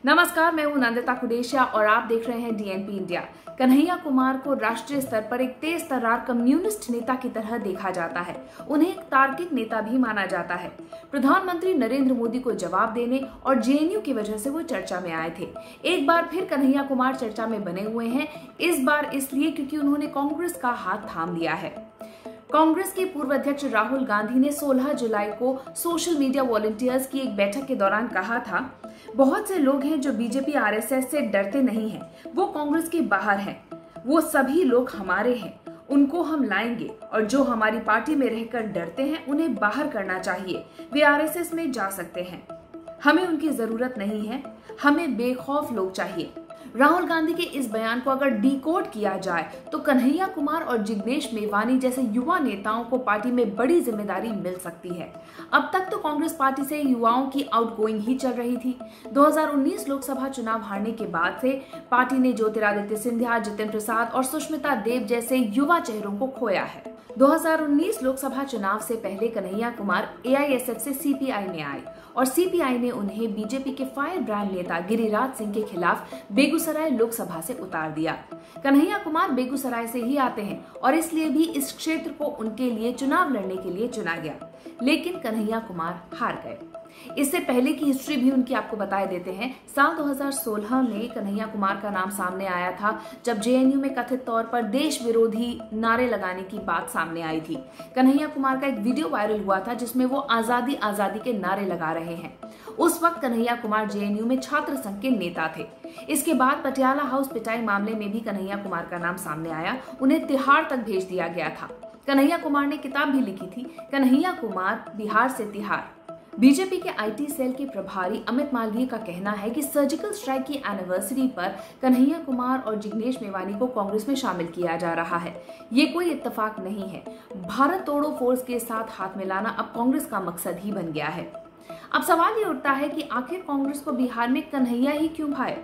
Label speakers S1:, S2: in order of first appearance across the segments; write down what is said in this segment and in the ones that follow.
S1: नमस्कार, मैं हूं नंदिता कुडेशिया और आप देख रहे हैं डीएनपी इंडिया। कन्हैया कुमार को राष्ट्रीय स्तर पर एक तेज तर्रार कम्युनिस्ट नेता की तरह देखा जाता है। उन्हें एक तार्किक नेता भी माना जाता है। प्रधानमंत्री नरेंद्र मोदी को जवाब देने और जेएनयू की वजह से वो चर्चा में आए थे। एक बार फिर कन्हैया कुमार चर्चा में बने हुए हैं, इस बार इसलिए क्योंकि उन्होंने कांग्रेस का हाथ थाम लिया है। कांग्रेस के पूर्व अध्यक्ष राहुल गांधी ने 16 जुलाई को सोशल मीडिया वॉलंटियर्स की एक बैठक के दौरान कहा था, बहुत से लोग हैं जो बीजेपी आरएसएस से डरते नहीं हैं, वो कांग्रेस के बाहर हैं, वो सभी लोग हमारे हैं, उनको हम लाएंगे और जो हमारी पार्टी में रहकर डरते हैं उन्हें बाहर करना चाहिए, वे आरएसएस में जा सकते हैं, हमें उनकी जरूरत नहीं है, हमें बेखौफ लोग चाहिए। राहुल गांधी के इस बयान को अगर डिकोड किया जाए तो कन्हैया कुमार और जिग्नेश मेवानी जैसे युवा नेताओं को पार्टी में बड़ी जिम्मेदारी मिल सकती है। अब तक तो कांग्रेस पार्टी से युवाओं की आउटगोइंग ही चल रही थी। 2019 लोकसभा चुनाव हारने के बाद से पार्टी ने ज्योतिरादित्य सिंधिया, जितिन प्रसाद और सुष्मिता देव जैसे युवा चेहरों को खोया है। 2019 लोकसभा चुनाव से पहले कन्हैया कुमार एआईएसएफ से सीपीआई में आए और सीपीआई ने उन्हें बीजेपी के फायर ब्रांड नेता गिरिराज सिंह के खिलाफ बेगूसराय लोकसभा से उतार दिया। कन्हैया कुमार बेगूसराय से ही आते हैं और इसलिए भी इस क्षेत्र को उनके लिए चुनाव लड़ने के लिए चुना गया, लेकिन कन्हैया कुमार हार गए। इससे पहले की हिस्ट्री भी उनकी आपको बताए देते हैं। साल 2016 में कन्हैया कुमार का नाम सामने आया था जब जेएनयू में कथित तौर पर देश विरोधी नारे लगाने की बात सामने आई थी। कन्हैया कुमार का एक वीडियो वायरल हुआ था जिसमें वो आजादी आजादी के नारे लगा रहे हैं। उस वक्त कन्हैया कुमार जेएनयू में छात्र संघ के नेता थे। इसके बाद पटियाला हाउस पिटाई मामले में भी कन्हैया कुमार का नाम सामने आया, उन्हें तिहाड़ तक भेज दिया गया था। कन्हैया कुमार ने किताब भी लिखी थी, कन्हैया कुमार बिहार से तिहाड़। बीजेपी के आईटी सेल के प्रभारी अमित मालवीय का कहना है कि सर्जिकल स्ट्राइक की एनिवर्सरी पर कन्हैया कुमार और जिग्नेश मेवानी को कांग्रेस में शामिल किया जा रहा है। ये कोई इत्तेफाक नहीं है। भारत तोड़ो फोर्स के साथ हाथ मिलाना अब कांग्रेस का मकसद ही बन गया है। अब सवाल ये उठता है कि आखिर कांग्रेस को बिहार में कन्हैया ही क्यों भाए?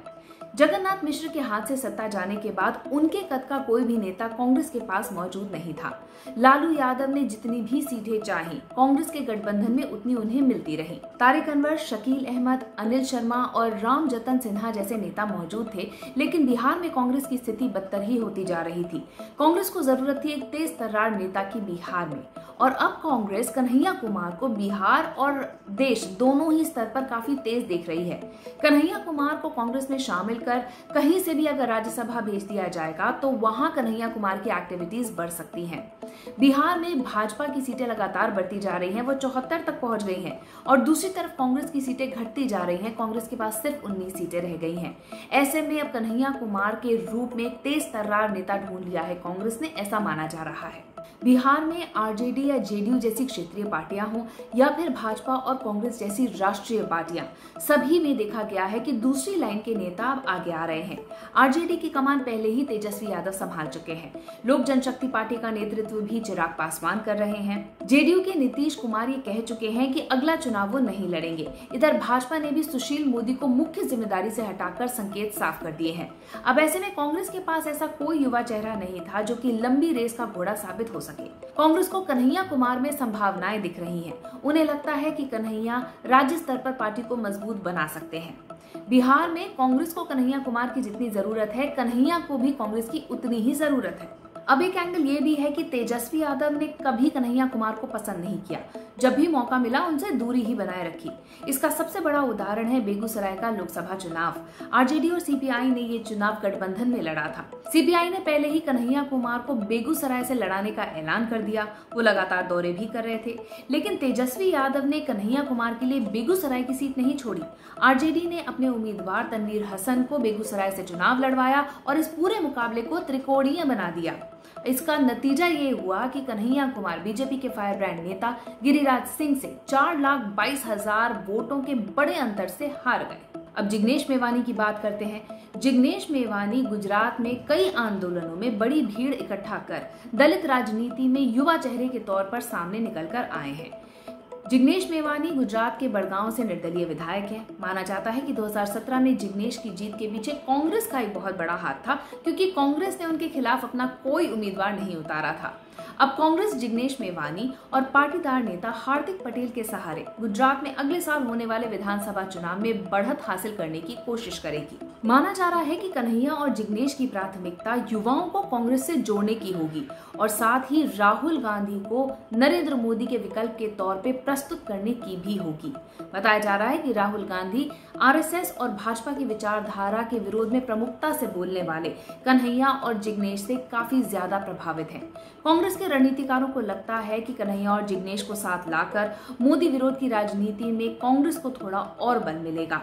S1: जगन्नाथ मिश्र के हाथ से सत्ता जाने के बाद उनके कद का कोई भी नेता कांग्रेस के पास मौजूद नहीं था। लालू यादव ने जितनी भी सीटें चाही, कांग्रेस के गठबंधन में उतनी उन्हें मिलती रही। तारिक अनवर, शकील अहमद, अनिल शर्मा और राम जतन सिन्हा जैसे नेता मौजूद थे, लेकिन बिहार में कांग्रेस की स्थिति बदतर ही होती जा रही थी। कांग्रेस को जरूरत थी एक तेज तर्रार नेता की बिहार में, और अब कांग्रेस कन्हैया कुमार को बिहार और देश दोनों ही स्तर पर काफी तेज देख रही है। कन्हैया कुमार को कांग्रेस में शामिल कर कहीं से भी अगर राज्यसभा भेज दिया जाएगा तो वहां कन्हैया कुमार की एक्टिविटीज बढ़ सकती हैं। बिहार में भाजपा की सीटें लगातार बढ़ती जा रही हैं, वो 74 तक पहुंच गई हैं, और दूसरी तरफ कांग्रेस की सीटें घटती जा रही हैं। कांग्रेस के पास सिर्फ 19 सीटें रह गई हैं। ऐसे में अब कन्हैया कुमार के रूप में एक तेज तर्रार नेता ढूंढ लिया है कांग्रेस ने, ऐसा माना जा रहा है। बिहार में आरजेडी या जेडीयू जैसी क्षेत्रीय पार्टियां हों या फिर भाजपा और कांग्रेस जैसी राष्ट्रीय पार्टियां, सभी में देखा गया है कि दूसरी लाइन के नेता अब आगे आ रहे हैं। आरजेडी की कमान पहले ही तेजस्वी यादव संभाल चुके हैं। लोक जनशक्ति पार्टी का नेतृत्व भी चिराग पासवान कर रहे हैं। जेडीयू के नीतीश कुमार ये कह चुके हैं कि अगला चुनाव वो नहीं लड़ेंगे। इधर भाजपा ने भी सुशील मोदी को मुख्य जिम्मेदारी से हटाकर संकेत साफ कर दिए हैं। अब ऐसे में कांग्रेस के पास ऐसा कोई युवा चेहरा नहीं था जो कि लंबी रेस का घोड़ा साबित हो सके। कांग्रेस को कन्हैया कुमार में संभावनाएं दिख रही हैं। उन्हें लगता है कि कन्हैया राज्य स्तर पर पार्टी को मजबूत बना सकते हैं। बिहार में कांग्रेस को कन्हैया कुमार की जितनी जरूरत है, कन्हैया को भी कांग्रेस की उतनी ही जरूरत है। अब एक एंगल ये भी है कि तेजस्वी यादव ने कभी कन्हैया कुमार को पसंद नहीं किया, जब भी मौका मिला उनसे दूरी ही बनाए रखी। इसका सबसे बड़ा उदाहरण है बेगूसराय का लोकसभा चुनाव। आरजेडी और सीपीआई ने ये चुनाव गठबंधन में लड़ा था। सीपीआई ने पहले ही कन्हैया कुमार को बेगूसराय से लड़ाने का ऐलान कर दिया। वो लगातार दौरे भी कर रहे थे, लेकिन तेजस्वी यादव ने कन्हैया कुमार के लिए बेगूसराय की सीट नहीं छोड़ी। आरजेडी ने अपने उम्मीदवार तनवीर हसन को बेगूसराय से चुनाव लड़वाया और इस पूरे मुकाबले को त्रिकोणीय बना दिया। इसका नतीजा ये हुआ कि कन्हैया कुमार बीजेपी के फायर ब्रांड नेता गिरिराज सिंह से 4,22,000 वोटों के बड़े अंतर से हार गए। अब जिग्नेश मेवानी की बात करते हैं। जिग्नेश मेवानी गुजरात में कई आंदोलनों में बड़ी भीड़ इकट्ठा कर दलित राजनीति में युवा चेहरे के तौर पर सामने निकल कर आए हैं। जिग्नेश मेवानी गुजरात के बड़गांव से निर्दलीय विधायक हैं। माना जाता है कि 2017 में जिग्नेश की जीत के पीछे कांग्रेस का एक बहुत बड़ा हाथ था, क्योंकि कांग्रेस ने उनके खिलाफ अपना कोई उम्मीदवार नहीं उतारा था। अब कांग्रेस जिग्नेश मेवानी और पाटीदार नेता हार्दिक पटेल के सहारे गुजरात में अगले साल होने वाले विधानसभा चुनाव में बढ़त हासिल करने की कोशिश करेगी। माना जा रहा है कि कन्हैया और जिग्नेश की प्राथमिकता युवाओं को कांग्रेस से जोड़ने की होगी और साथ ही राहुल गांधी को नरेंद्र मोदी के विकल्प के तौर पे प्रस्तुत करने की भी होगी। बताया जा रहा है कि राहुल गांधी आरएसएस और भाजपा की विचारधारा के विरोध में प्रमुखता से बोलने वाले कन्हैया और जिग्नेश से काफी ज्यादा प्रभावित हैं। कांग्रेस के रणनीतिकारों को लगता है कि कन्हैया और जिग्नेश को साथ लाकर मोदी विरोध की राजनीति में कांग्रेस को थोड़ा और बल मिलेगा।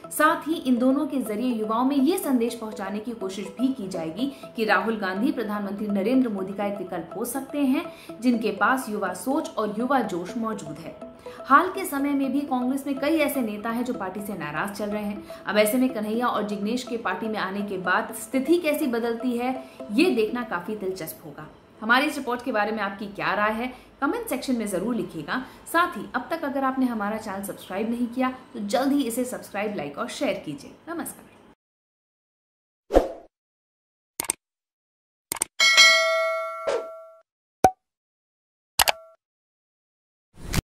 S1: साथ ही इन दोनों के जरिए युवाओं में ये संदेश पहुंचाने की कोशिश भी की जाएगी कि राहुल गांधी प्रधानमंत्री नरेंद्र मोदी का एक विकल्प हो सकते हैं, जिनके पास युवा सोच और युवा जोश मौजूद है। हाल के समय में भी कांग्रेस में कई ऐसे नेता हैं जो पार्टी से नाराज चल रहे हैं। अब ऐसे में कन्हैया और जिग्नेश के पार्टी में आने के बाद स्थिति कैसी बदलती है, ये देखना काफी दिलचस्प होगा। हमारी इस रिपोर्ट के बारे में आपकी क्या राय है, कमेंट सेक्शन में जरूर लिखिएगा। साथ ही अब तक अगर आपने हमारा चैनल सब्सक्राइब नहीं किया तो जल्द ही इसे सब्सक्राइब, लाइक और शेयर कीजिए। नमस्कार।